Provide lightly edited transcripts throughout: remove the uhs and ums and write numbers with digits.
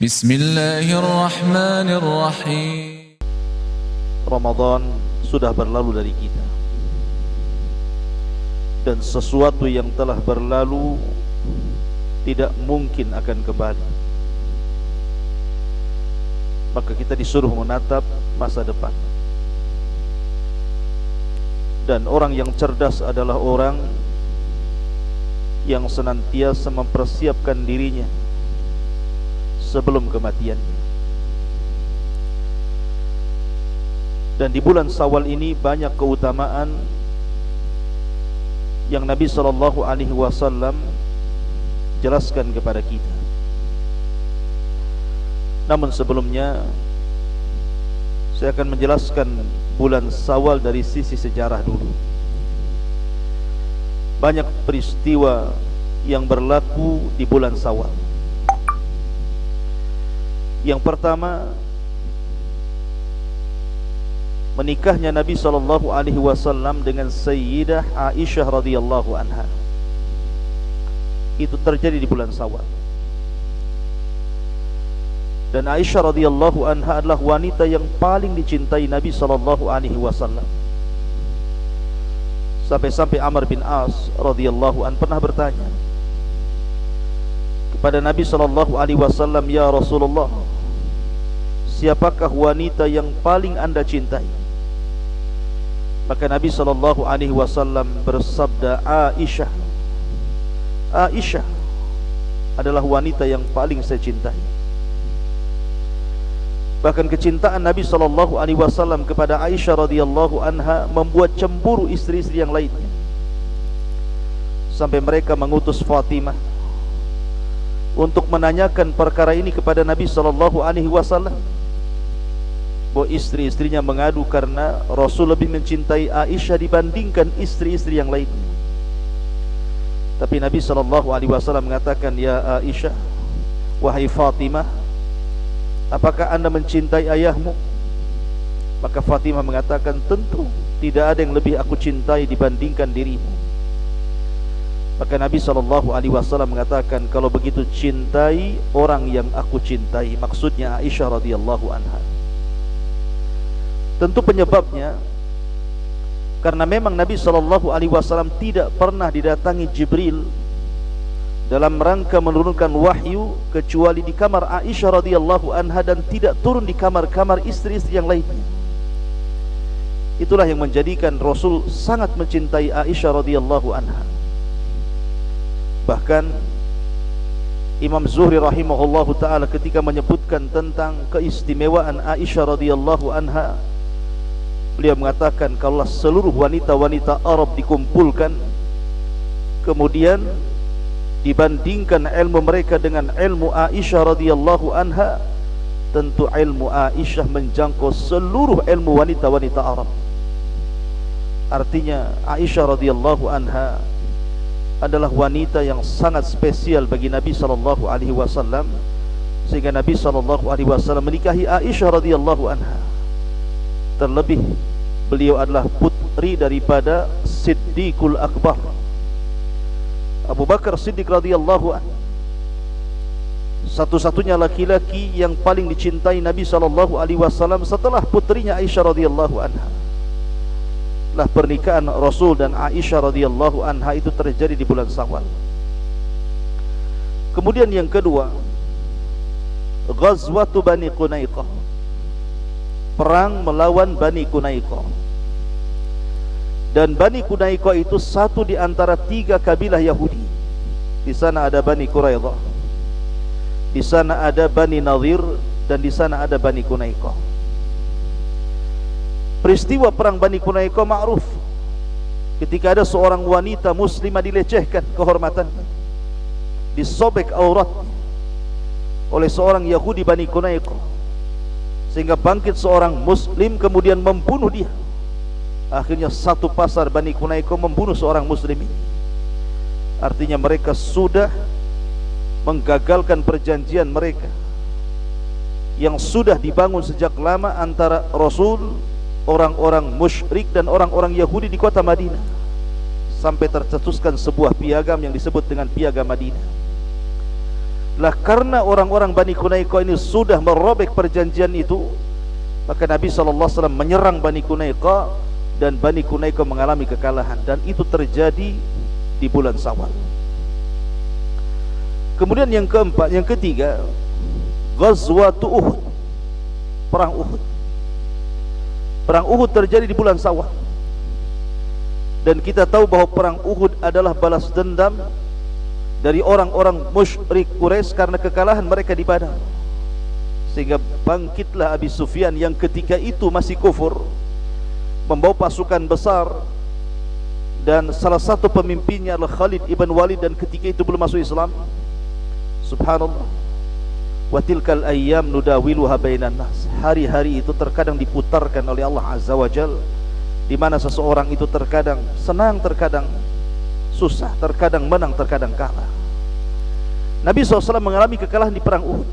Bismillahirrahmanirrahim. Ramadan sudah berlalu dari kita, dan sesuatu yang telah berlalu tidak mungkin akan kembali. Maka kita disuruh menatap masa depan. Dan orang yang cerdas adalah orang yang senantiasa mempersiapkan dirinya sebelum kematiannya. Dan di bulan Syawal ini banyak keutamaan yang Nabi SAW jelaskan kepada kita. Namun sebelumnya saya akan menjelaskan bulan Syawal dari sisi sejarah dulu. Banyak peristiwa yang berlaku di bulan Syawal. Yang pertama, menikahnya Nabi SAW dengan Sayyidah Aisyah radhiyallahu anha. Itu terjadi di bulan Syawal. Dan Aisyah radhiyallahu anha adalah wanita yang paling dicintai Nabi SAW. Sampai-sampai Amr bin As radhiyallahu anhu pernah bertanya kepada Nabi SAW, "Ya Rasulullah, siapakah wanita yang paling Anda cintai?" Maka Nabi SAW bersabda, "Aisyah. Aisyah adalah wanita yang paling saya cintai." Bahkan kecintaan Nabi SAW kepada Aisyah radhiyallahu anha membuat cemburu istri-istri yang lainnya, sampai mereka mengutus Fatimah untuk menanyakan perkara ini kepada Nabi SAW. Bahwa istri-istrinya mengadu karena Rasul lebih mencintai Aisyah dibandingkan istri-istri yang lainnya. Tapi Nabi SAW mengatakan, "Ya Aisyah, wahai Fatimah, apakah Anda mencintai ayahmu?" Maka Fatimah mengatakan, "Tentu, tidak ada yang lebih aku cintai dibandingkan dirimu." Maka Nabi SAW mengatakan, "Kalau begitu cintai orang yang aku cintai." Maksudnya Aisyah radhiyallahu anha. Tentu penyebabnya karena memang Nabi SAW tidak pernah didatangi Jibril dalam rangka menurunkan wahyu kecuali di kamar Aisyah radhiyallahu anha, dan tidak turun di kamar-kamar istri-istri yang lainnya. Itulah yang menjadikan Rasul sangat mencintai Aisyah radhiyallahu anha. Bahkan Imam Zuhri rahimahullahu ta'ala ketika menyebutkan tentang keistimewaan Aisyah radhiyallahu anha, beliau mengatakan, kalau seluruh wanita-wanita Arab dikumpulkan, kemudian dibandingkan ilmu mereka dengan ilmu Aisyah radhiyallahu anha, tentu ilmu Aisyah menjangkau seluruh ilmu wanita-wanita Arab. Artinya Aisyah radhiyallahu anha adalah wanita yang sangat spesial bagi Nabi SAW, sehingga Nabi SAW menikahi Aisyah radhiyallahu anha. Terlebih beliau adalah putri daripada Siddiqul Akbar, Abu Bakar Siddiq radhiyallahu anhu, satu-satunya laki-laki yang paling dicintai Nabi SAW setelah putrinya Aisyah radhiyallahu anha. Lah pernikahan Rasul dan Aisyah radhiyallahu anha itu terjadi di bulan Syawal. Kemudian yang kedua, Ghazwatu Bani Qunaiqah, perang melawan Bani Qunaiqah. Dan Bani Qunaiqah itu satu di antara 3 kabilah Yahudi. Di sana ada Bani Quraidah, di sana ada Bani Nadhir, dan di sana ada Bani Qunaiqah. Peristiwa perang Bani Qunaiqah ma'ruf. Ketika ada seorang wanita muslimah dilecehkan kehormatannya, disobek aurat oleh seorang Yahudi Bani Qunaiqah, sehingga bangkit seorang muslim kemudian membunuh dia. Akhirnya satu pasar Bani Qunaiqah membunuh seorang muslim ini. Artinya mereka sudah menggagalkan perjanjian mereka yang sudah dibangun sejak lama antara Rasul, orang-orang musyrik, dan orang-orang Yahudi di kota Madinah, sampai tercetuskan sebuah piagam yang disebut dengan Piagam Madinah. Lah karena orang-orang Bani Qunaiqah ini sudah merobek perjanjian itu, maka Nabi SAW menyerang Bani Qunaiqah, dan Bani Qunaiqah mengalami kekalahan, dan itu terjadi di bulan Syawal. Kemudian yang ketiga, Ghazwatu Uhud, perang Uhud. Perang Uhud terjadi di bulan Syawal, dan kita tahu bahwa perang Uhud adalah balas dendam dari orang-orang musyrik Quraisy karena kekalahan mereka di Badar. Sehingga bangkitlah Abi Sufyan yang ketika itu masih kufur, membawa pasukan besar, dan salah satu pemimpinnya adalah Khalid ibn Walid, dan ketika itu belum masuk Islam. Subhanallah. Wa tilkal ayyam nudawiluha bainan nas. Hari-hari itu terkadang diputarkan oleh Allah Azza wa Jalla, di mana seseorang itu terkadang senang, terkadang susah, terkadang menang, terkadang kalah. Nabi SAW mengalami kekalahan di perang Uhud.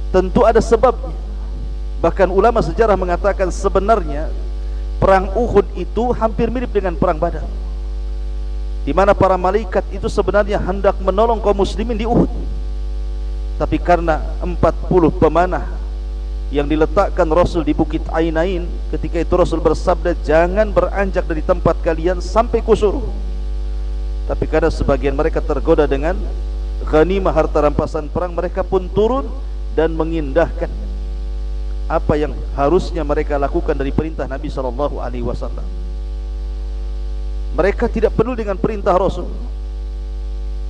Tentu ada sebabnya. Bahkan ulama sejarah mengatakan sebenarnya perang Uhud itu hampir mirip dengan perang Badar, di mana para malaikat itu sebenarnya hendak menolong kaum muslimin di Uhud, tapi karena 40 pemanah yang diletakkan Rasul di Bukit Ainain, ketika itu Rasul bersabda, jangan beranjak dari tempat kalian sampai kusuruh. Tapi karena sebagian mereka tergoda dengan ghanimah harta rampasan perang, mereka pun turun dan mengindahkan apa yang harusnya mereka lakukan dari perintah Nabi SAW. Mereka tidak peduli dengan perintah Rasul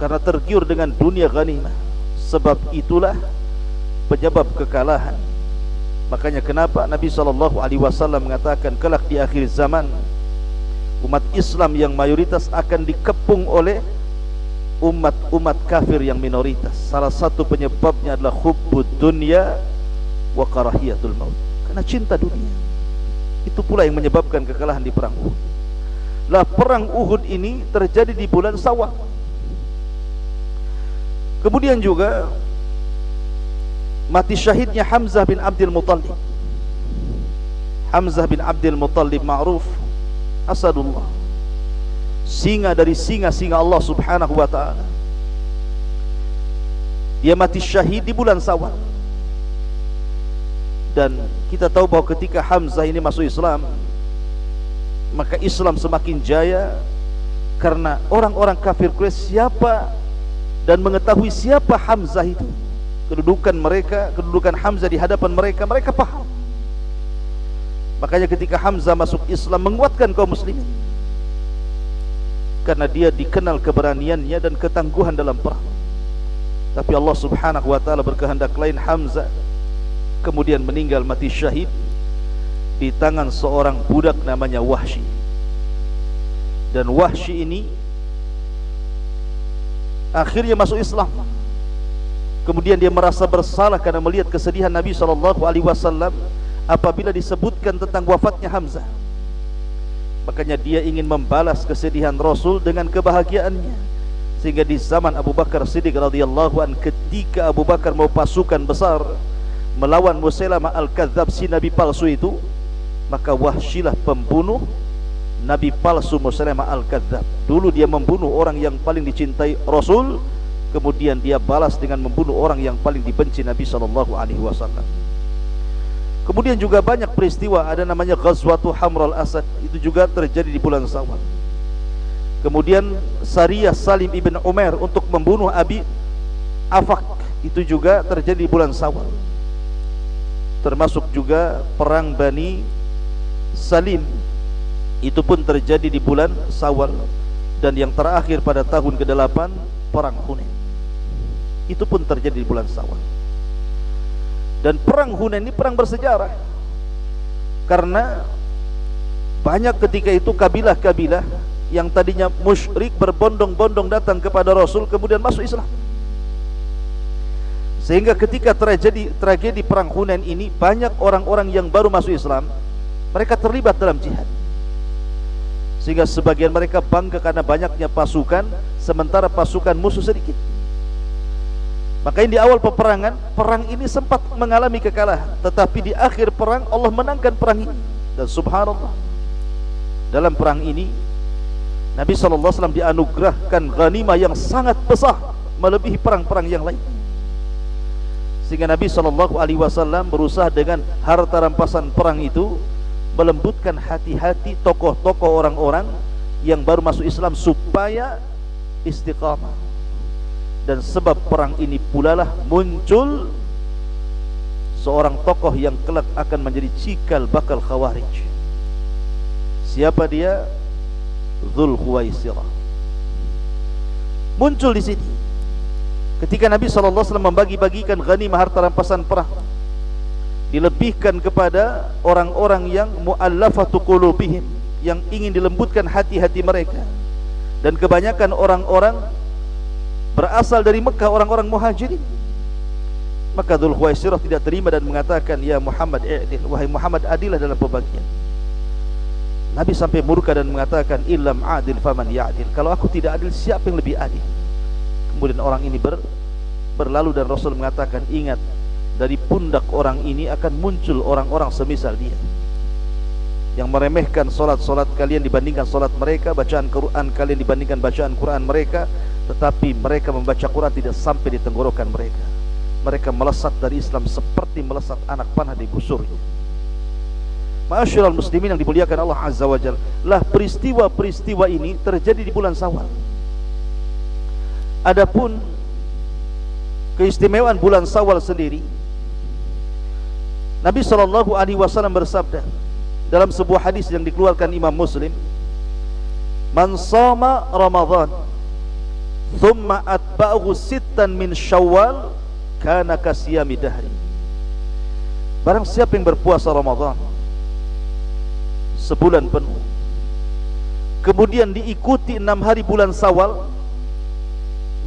karena tergiur dengan dunia ghanimah. Sebab itulah penyebab kekalahan. Makanya kenapa Nabi SAW mengatakan kelak di akhir zaman umat Islam yang mayoritas akan dikepung oleh umat-umat kafir yang minoritas. Salah satu penyebabnya adalah hubbud dunya wa karahiyatul maut, karena cinta dunia. Itu pula yang menyebabkan kekalahan di perang Uhud. Lah perang Uhud ini terjadi di bulan Syawal. Kemudian juga mati syahidnya Hamzah bin Abdul Muttalib. Hamzah bin Abdul Muttalib ma'ruf Asadullah, singa dari singa-singa Allah Subhanahu wa ta'ala. Dia mati syahid di bulan Syawal. Dan kita tahu bahwa ketika Hamzah ini masuk Islam, maka Islam semakin jaya, karena orang-orang kafir Quraisy siapa dan mengetahui siapa Hamzah itu, kedudukan mereka, kedudukan Hamzah di hadapan mereka, mereka paham. Makanya ketika Hamzah masuk Islam, menguatkan kaum muslimin, karena dia dikenal keberaniannya dan ketangguhan dalam perang. Tapi Allah Subhanahu wa ta'ala berkehendak lain. Hamzah kemudian meninggal mati syahid di tangan seorang budak namanya Wahsy. Dan Wahsy ini akhirnya masuk Islam. Kemudian dia merasa bersalah karena melihat kesedihan Nabi SAW apabila disebutkan tentang wafatnya Hamzah. Makanya dia ingin membalas kesedihan Rasul dengan kebahagiaannya. Sehingga di zaman Abu Bakar Siddiq radhiyallahu an, ketika Abu Bakar mau pasukan besar melawan Musailamah al-Kadzdzab, si nabi palsu itu, maka Wahsyilah pembunuh nabi palsu Musailamah al-Kadzdzab. Dulu dia membunuh orang yang paling dicintai Rasul, kemudian dia balas dengan membunuh orang yang paling dibenci Nabi SAW. Kemudian juga banyak peristiwa, ada namanya Ghazwatu Hamral Asad, itu juga terjadi di bulan Syawal. Kemudian Sariyah Salim ibn Umar untuk membunuh Abi Afaq, itu juga terjadi di bulan Syawal. Termasuk juga perang Bani Salim, itu pun terjadi di bulan Syawal. Dan yang terakhir pada tahun ke-8 perang Hunain, itu pun terjadi di bulan Syawal. Dan perang Hunain ini perang bersejarah, karena banyak ketika itu kabilah-kabilah yang tadinya musyrik berbondong-bondong datang kepada Rasul, kemudian masuk Islam. Sehingga ketika tragedi perang Hunain ini, banyak orang-orang yang baru masuk Islam, mereka terlibat dalam jihad. Sehingga sebagian mereka bangga karena banyaknya pasukan, sementara pasukan musuh sedikit. Makanya di awal peperangan, perang ini sempat mengalami kekalahan, tetapi di akhir perang Allah menangkan perang ini. Dan subhanallah, dalam perang ini Nabi SAW dianugerahkan ghanimah yang sangat besar, melebihi perang-perang yang lain. Sehingga Nabi SAW berusaha dengan harta rampasan perang itu melembutkan hati-hati tokoh-tokoh orang-orang yang baru masuk Islam supaya istiqamah. Dan sebab perang ini pula lah muncul seorang tokoh yang kelak akan menjadi cikal bakal Khawarij. Siapa dia? Dzul Khuwaisirah. Muncul di sini ketika Nabi SAW membagi-bagikan ghanimah harta rampasan perang, dilebihkan kepada orang-orang yang mu'allafatu qulubihim, yang ingin dilembutkan hati-hati mereka, dan kebanyakan orang-orang berasal dari Mekah, orang-orang muhajirin. Maka Dzul Khuwaisirah tidak terima dan mengatakan, ya Muhammad i'dil, wahai Muhammad adilah dalam pembagian. Nabi sampai murka dan mengatakan, illam adil faman ya'dil, kalau aku tidak adil siapa yang lebih adil? Kemudian orang ini berlalu dan Rasul mengatakan, ingat, dari pundak orang ini akan muncul orang-orang semisal dia, yang meremehkan solat-solat kalian dibandingkan solat mereka, bacaan Quran kalian dibandingkan bacaan Quran mereka, tetapi mereka membaca Quran tidak sampai di tenggorokan mereka. Mereka melesat dari Islam seperti melesat anak panah di busurnya. Ma'asyiral muslimin yang dimuliakan Allah Azza wa Jalla, lah peristiwa-peristiwa ini terjadi di bulan Syawal. Adapun keistimewaan bulan Syawal sendiri, Nabi SAW bersabda dalam sebuah hadis yang dikeluarkan Imam Muslim, man shama Ramadan thumma atba'ahu sittan min Syawal kana kasiyami dahri. Barang siapa yang berpuasa Ramadan sebulan penuh, kemudian diikuti 6 hari bulan Syawal,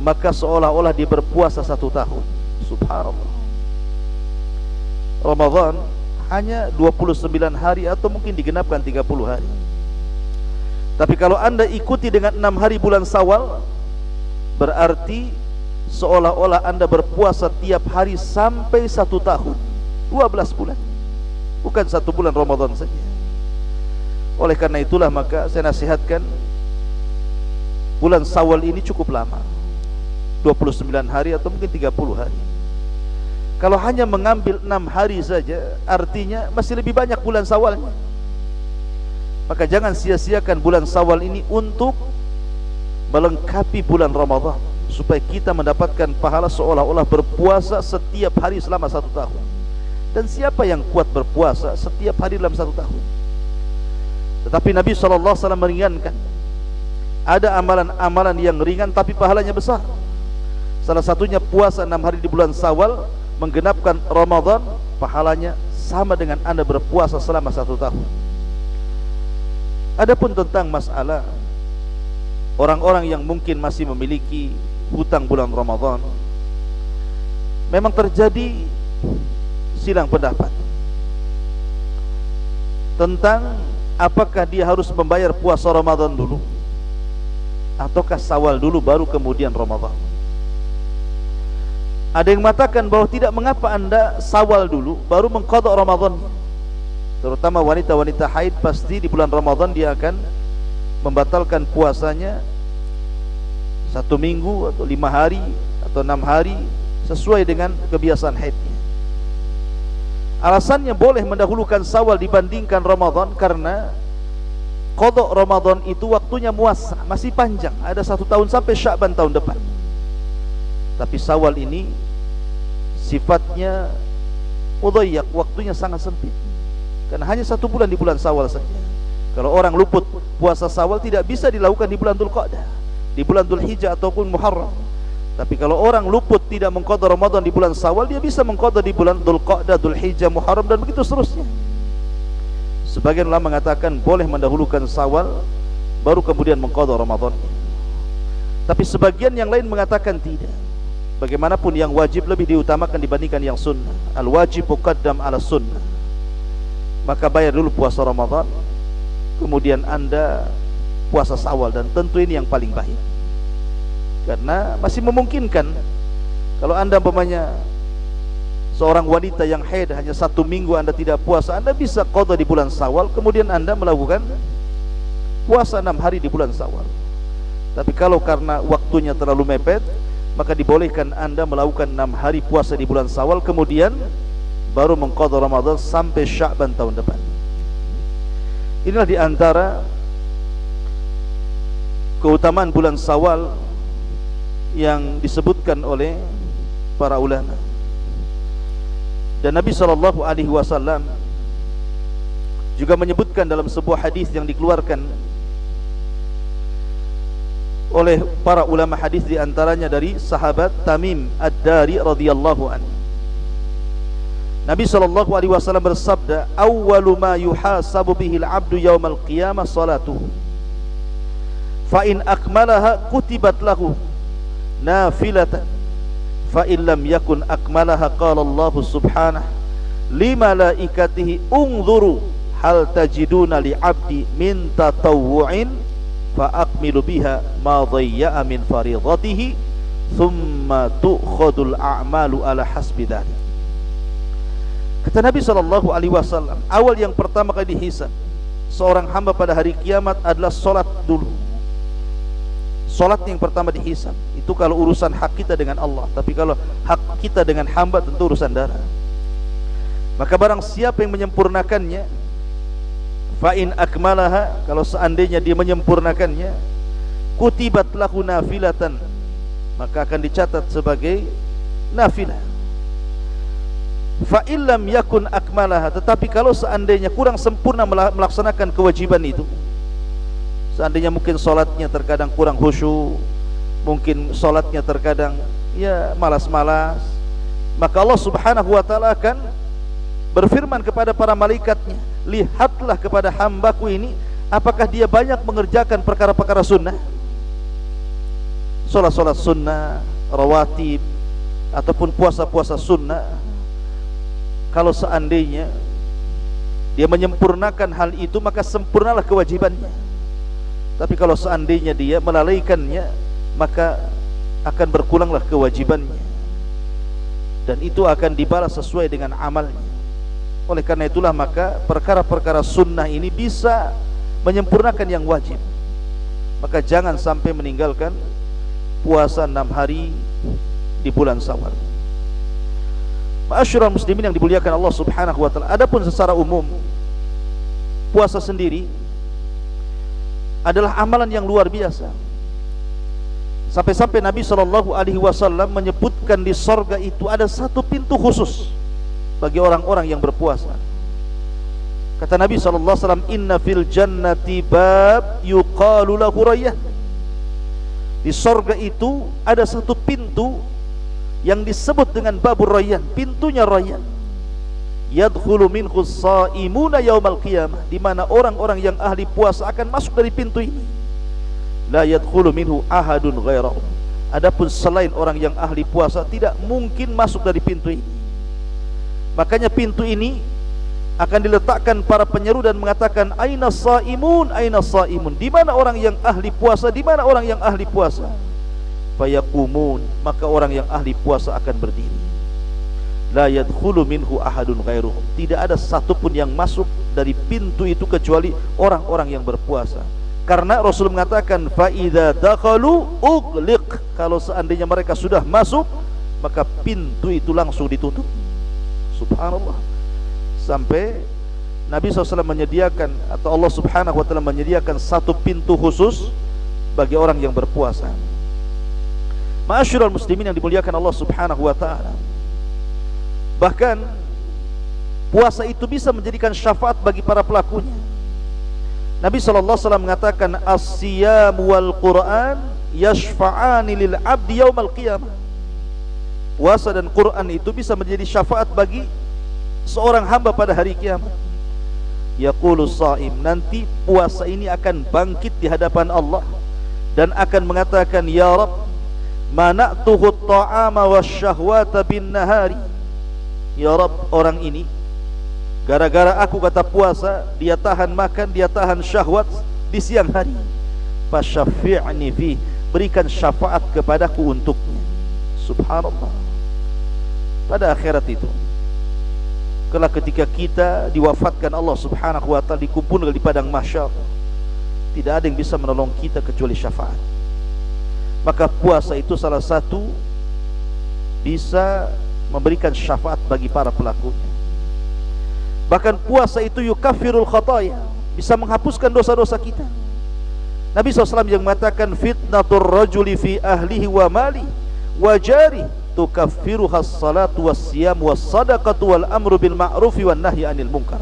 maka seolah-olah dia berpuasa 1 tahun. Subhanallah. Ramadan hanya 29 hari atau mungkin digenapkan 30 hari. Tapi kalau anda ikuti dengan 6 hari bulan Syawal, berarti seolah-olah anda berpuasa tiap hari sampai 1 tahun, 12 bulan, bukan 1 bulan Ramadan saja. Oleh karena itulah maka saya nasihatkan, bulan Syawal ini cukup lama, 29 hari atau mungkin 30 hari. Kalau hanya mengambil 6 hari saja, artinya masih lebih banyak bulan Syawalnya. Maka jangan sia-siakan bulan Syawal ini untuk melengkapi bulan Ramadan, supaya kita mendapatkan pahala seolah-olah berpuasa setiap hari selama 1 tahun. Dan siapa yang kuat berpuasa setiap hari dalam 1 tahun? Tetapi Nabi SAW meringankan. Ada amalan-amalan yang ringan tapi pahalanya besar. Salah satunya puasa 6 hari di bulan Syawal, menggenapkan Ramadan, pahalanya sama dengan anda berpuasa selama 1 tahun. Adapun tentang masalah orang-orang yang mungkin masih memiliki hutang bulan Ramadan, memang terjadi silang pendapat tentang apakah dia harus membayar puasa Ramadan dulu ataukah Syawal dulu baru kemudian Ramadan. Ada yang mengatakan bahwa tidak mengapa anda Syawal dulu baru mengqadha Ramadan. Terutama wanita-wanita haid, pasti di bulan Ramadan dia akan membatalkan puasanya 1 minggu atau 5 hari atau 6 hari sesuai dengan kebiasaan haidnya. Alasannya boleh mendahulukan Syawal dibandingkan Ramadan karena qadha Ramadan itu waktunya muasa, masih panjang, ada 1 tahun sampai Sya'ban tahun depan. Tapi Syawal ini sifatnya mudayyak, waktunya sangat sempit, karena hanya 1 bulan di bulan Syawal saja. Kalau orang luput puasa Syawal tidak bisa dilakukan di bulan Dzulqa'dah, di bulan Dzulhijjah ataupun Muharram. Tapi kalau orang luput tidak mengqadha Ramadan di bulan Syawal, dia bisa mengqadha di bulan Dzulqa'dah, Dzulhijjah, Muharram, dan begitu seterusnya. Sebagian ulama mengatakan boleh mendahulukan Syawal baru kemudian mengqadha Ramadan. Tapi sebagian yang lain mengatakan tidak. Bagaimanapun yang wajib lebih diutamakan dibandingkan yang sunnah. Al-wajib muqaddam ala sunnah. Maka bayar dulu puasa Ramadan, kemudian anda puasa Syawal, dan tentu ini yang paling baik, karena masih memungkinkan. Kalau anda umpamanya seorang wanita yang haid hanya 1 minggu anda tidak puasa, anda bisa qadha di bulan Syawal, kemudian anda melakukan puasa 6 hari di bulan Syawal. Tapi kalau karena waktunya terlalu mepet, maka dibolehkan Anda melakukan 6 hari puasa di bulan Syawal, kemudian baru mengqadha Ramadan sampai Sya'ban tahun depan. Inilah di antara keutamaan bulan Syawal yang disebutkan oleh para ulama. Dan Nabi SAW juga menyebutkan dalam sebuah hadis yang dikeluarkan oleh para ulama hadis, di antaranya dari sahabat Tamim Ad-Dari radhiyallahu anhu. Nabi SAW bersabda, "Awwalu ma yuhasabu bihi al-'abdu yaumal qiyamah salatuhu. Fa in akmalaha kutibat lahu nafilatan. Fa in lam yakun akmalaha qala Allah subhanahu li malaikatihi unzuru hal tajiduna li 'abdi min tatawwu'in fa akmilu biha ma dhayya'a min faridatihi thumma tu'khadul a'malu ala hasbi dhalik." Kata Nabi SAW, awal yang pertama kali dihisab seorang hamba pada hari kiamat adalah solat dulu. Solat yang pertama dihisab. Itu kalau urusan hak kita dengan Allah. Tapi kalau hak kita dengan hamba tentu urusan darah. Maka barang siapa yang menyempurnakannya, fa'in akmalaha, kalau seandainya dia menyempurnakannya, kutibat lahu nafilatan, maka akan dicatat sebagai nafilah. Fa'illam yakun akmalaha, tetapi kalau seandainya kurang sempurna melaksanakan kewajiban itu, seandainya mungkin solatnya terkadang kurang khusyuk, mungkin solatnya terkadang ya malas-malas, maka Allah subhanahu wa ta'ala akan berfirman kepada para malaikatnya, lihatlah kepada hambaku ini, apakah dia banyak mengerjakan perkara-perkara sunnah, solat-solat sunnah, rawatib, ataupun puasa-puasa sunnah. Kalau seandainya dia menyempurnakan hal itu, maka sempurnalah kewajibannya. Tapi kalau seandainya dia melalaikannya, maka akan berkuranglah kewajibannya, dan itu akan dibalas sesuai dengan amalnya. Oleh karena itulah maka perkara-perkara sunnah ini bisa menyempurnakan yang wajib. Maka jangan sampai meninggalkan puasa 6 hari di bulan Syawal. Ma'asyiral muslimin yang dimuliakan Allah subhanahu wa ta'ala, adapun secara umum puasa sendiri adalah amalan yang luar biasa. Sampai-sampai Nabi SAW menyebutkan di sorga itu ada satu pintu khusus bagi orang-orang yang berpuasa. Kata Nabi SAW, "Inna fil jannati bab yuqalu lahu Rayyan." Di sorga itu ada satu pintu yang disebut dengan babur Rayyan, pintunya Rayyan. Yadkhulu minhu as-shaimuna yaumal qiyamah, di mana orang-orang yang ahli puasa akan masuk dari pintu ini. La yadkhulu minhu ahadun ghairahu. Adapun selain orang yang ahli puasa tidak mungkin masuk dari pintu ini. Makanya pintu ini akan diletakkan para penyeru dan mengatakan, "Aina shaimun, aina shaimun?" Di mana orang yang ahli puasa? Di mana orang yang ahli puasa? Fayaqumun, maka orang yang ahli puasa akan berdiri. La yadkhulu minhu ahadun ghairuhum. Tidak ada satupun yang masuk dari pintu itu kecuali orang-orang yang berpuasa. Karena Rasul mengatakan, fa idza dakhalu ughliq. Kalau seandainya mereka sudah masuk, maka pintu itu langsung ditutup. Subhanallah. Sampai Nabi SAW menyediakan, atau Allah subhanahu wa ta'ala menyediakan satu pintu khusus bagi orang yang berpuasa. Ma'asyiral muslimin yang dimuliakan Allah subhanahu wa ta'ala, bahkan puasa itu bisa menjadikan syafaat bagi para pelakunya. Nabi SAW mengatakan, "As-siyam wal Qur'an yashfa'ani lil 'abdi yaumal qiyamah." Puasa dan Quran itu bisa menjadi syafaat bagi seorang hamba pada hari kiamat. Yaqulu shaim, nanti puasa ini akan bangkit di hadapan Allah dan akan mengatakan, "Ya Rabb, mana'tuhu at-ta'ama wasyahwata bin nahari." Ya Rabb, orang ini gara-gara aku kata puasa, dia tahan makan, dia tahan syahwat di siang hari. Fasyafi'ni fi, berikan syafaat kepadaku untuknya. Subhanallah. Pada akhirat itu, kelak ketika kita diwafatkan Allah subhanahu wa ta'ala, dikumpulkan di padang mahsyar, tidak ada yang bisa menolong kita kecuali syafaat. maka puasa itu salah satu bisa memberikan syafaat bagi para pelakunya. Bahkan puasa itu yukaffirul khataya, bisa menghapuskan dosa-dosa kita. Nabi SAW yang mengatakan fitnatur rajuli fi ahlihi wa mali wa jari tukaffiruha as-salatu was-siyam was-sadaqatu wal amru bil ma'rufi wan nahyi 'anil munkar.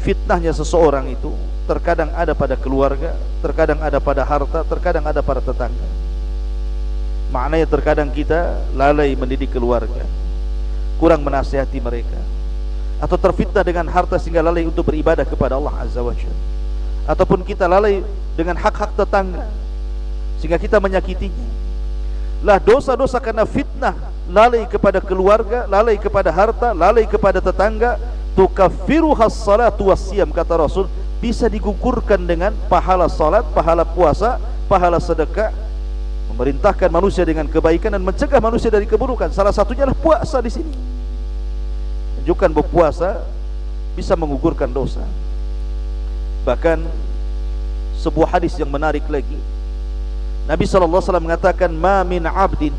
Fitnahnya seseorang itu terkadang ada pada keluarga, terkadang ada pada harta, terkadang ada pada tetangga. Maknanya terkadang kita lalai mendidik keluarga, kurang menasihati mereka, atau terfitnah dengan harta sehingga lalai untuk beribadah kepada Allah Azza wa Jalla. Ataupun kita lalai dengan hak-hak tetangga sehingga kita menyakitinya. Lah dosa-dosa karena fitnah, lalai kepada keluarga, lalai kepada harta, lalai kepada tetangga, tukaffiruhas salatu wassiyam, kata Rasul, bisa digugurkan dengan pahala salat, pahala puasa, pahala sedekah, memerintahkan manusia dengan kebaikan dan mencegah manusia dari keburukan. Salah satunya adalah puasa di sini. Menunjukkan bahwa puasa bisa menggugurkan dosa. Bahkan sebuah hadis yang menarik lagi, Nabi SAW mengatakan, ma min abdin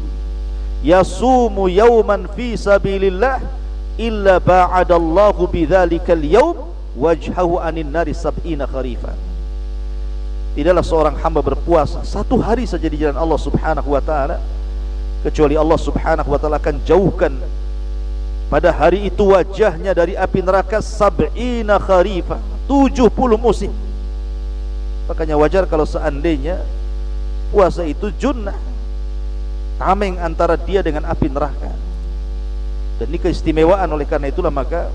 yasumu yawman fi sabilillah illa ba'adallahu bidzalikal yawm wajhahu anin nari sab'ina kharifan. Tidaklah seorang hamba berpuasa satu hari saja di jalan Allah Subhanahu wa ta'ala, kecuali Allah Subhanahu wa ta'ala akan jauhkan pada hari itu wajahnya dari api neraka sab'ina kharifan, 70 musim. Makanya wajar kalau seandainya puasa itu junnah, tameng antara dia dengan api neraka. Dan ini keistimewaan, oleh karena itulah maka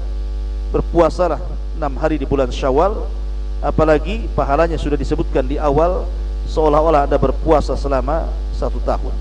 berpuasalah 6 hari di bulan Syawal, apalagi pahalanya sudah disebutkan di awal, seolah-olah Anda berpuasa selama 1 tahun.